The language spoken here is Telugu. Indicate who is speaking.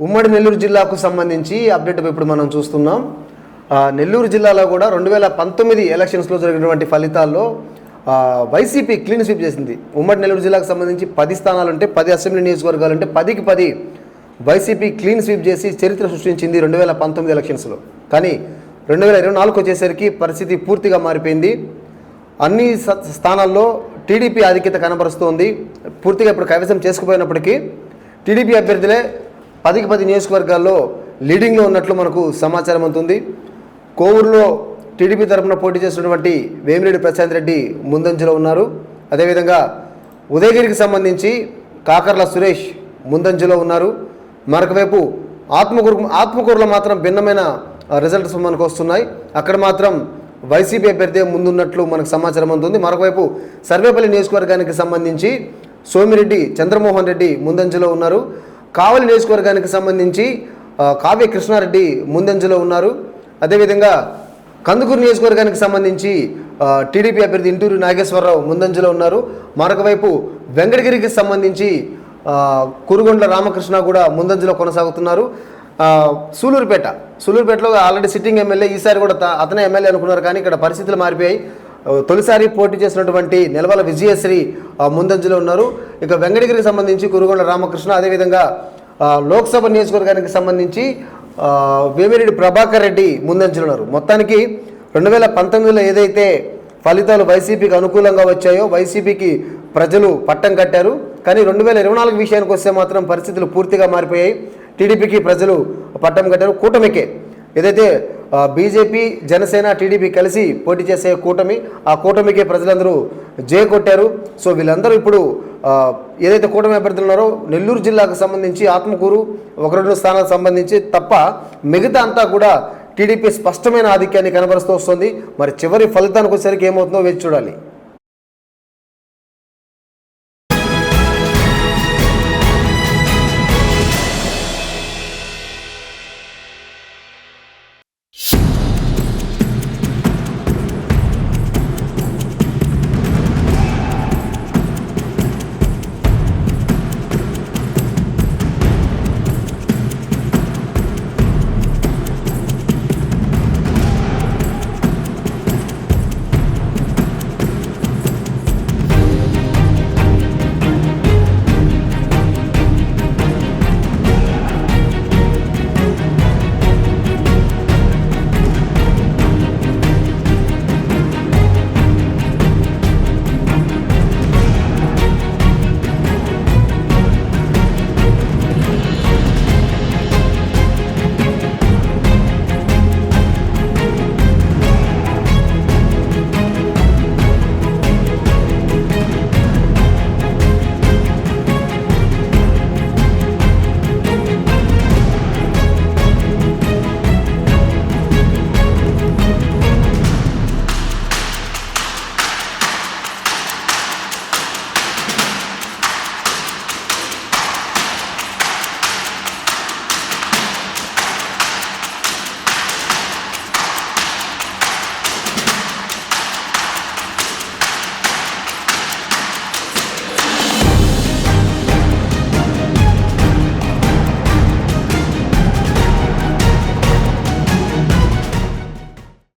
Speaker 1: ఉమ్మడి నెల్లూరు జిల్లాకు సంబంధించి అప్డేట్ ఇప్పుడు మనం చూస్తున్నాం. నెల్లూరు జిల్లాలో కూడా 2019 ఎలక్షన్స్లో జరిగినటువంటి ఫలితాల్లో వైసీపీ క్లీన్ స్వీప్ చేసింది. ఉమ్మడి నెల్లూరు జిల్లాకు సంబంధించి 10 స్థానాలు ఉంటే 10 అసెంబ్లీ నియోజకవర్గాలు ఉంటే 10కి 10 వైసీపీ క్లీన్ స్వీప్ చేసి చరిత్ర సృష్టించింది 2019 ఎలక్షన్స్లో. కానీ 2024 వచ్చేసరికి పరిస్థితి పూర్తిగా మారిపోయింది. అన్ని స్థానాల్లో టీడీపీ ఆధిక్యత కనబరుస్తోంది. పూర్తిగా ఇప్పుడు కైవసం చేసుకుపోయినప్పటికీ టీడీపీ అభ్యర్థులే 10కి 10 నియోజకవర్గాల్లో లీడింగ్లో ఉన్నట్లు మనకు సమాచారం అందుతుంది. కోవూరులో టీడీపీ తరఫున పోటీ చేసినటువంటి వేమిరెడ్డి ప్రశాంత్ రెడ్డి ముందంజలో ఉన్నారు. అదేవిధంగా ఉదయగిరికి సంబంధించి కాకర్ల సురేష్ ముందంజలో ఉన్నారు. మరొక వైపు ఆత్మకూరులో మాత్రం భిన్నమైన రిజల్ట్స్ మనకు వస్తున్నాయి. అక్కడ మాత్రం వైసీపీ అభ్యర్థి ముందున్నట్లు మనకు సమాచారం అందుతుంది. మరొకవైపు సర్వేపల్లి నియోజకవర్గానికి సంబంధించి సోమిరెడ్డి చంద్రమోహన్ రెడ్డి ముందంజలో ఉన్నారు. కావలి నియోజకవర్గానికి సంబంధించి కావ్య కృష్ణారెడ్డి ముందంజలో ఉన్నారు. అదేవిధంగా కందుకూరు నియోజకవర్గానికి సంబంధించి టీడీపీ అభ్యర్థి ఇంటూరు నాగేశ్వరరావు ముందంజలో ఉన్నారు. మరొక వైపు వెంకటగిరికి సంబంధించి కురుగొండ్ల రామకృష్ణ కూడా ముందంజలో కొనసాగుతున్నారు. సూలూరుపేటలో ఆల్రెడీ సిట్టింగ్ ఎమ్మెల్యే, ఈసారి కూడా అతనే ఎమ్మెల్యే అనుకున్నారు. కానీ ఇక్కడ పరిస్థితులు మారిపోయాయి. తొలిసారి పోటీ చేసినటువంటి నిలవల విజయశ్రీ ముందంజలో ఉన్నారు. ఇక వెంకటగిరికి సంబంధించి కురుగొండ్ల రామకృష్ణ, అదేవిధంగా లోక్సభ నియోజకవర్గానికి సంబంధించి వేమిరెడ్డి ప్రభాకర్ రెడ్డి ముందంజలో ఉన్నారు. మొత్తానికి 2019లో ఏదైతే ఫలితాలు వైసీపీకి అనుకూలంగా వచ్చాయో వైసీపీకి ప్రజలు పట్టం కట్టారు. కానీ 2024 విషయానికి వస్తే మాత్రం పరిస్థితులు పూర్తిగా మారిపోయాయి. టీడీపీకి ప్రజలు పట్టం కట్టారు. కూటమికే ఏదైతే బీజేపీ జనసేన టీడీపీ కలిసి పోటీ చేసే కూటమి, ఆ కూటమికే ప్రజలందరూ జయ కొట్టారు. సో వీళ్ళందరూ ఇప్పుడు ఏదైతే కూటమి అభ్యర్థులు ఉన్నారో నెల్లూరు జిల్లాకు సంబంధించి ఆత్మకూరు 1-2 స్థానాలకు సంబంధించి తప్ప మిగతా అంతా కూడా టీడీపీ స్పష్టమైన ఆధిక్యాన్ని కనబరుస్తూ వస్తుంది. మరి చివరి ఫలితానికి వచ్చేసరికి ఏమవుతుందో వేచి చూడాలి.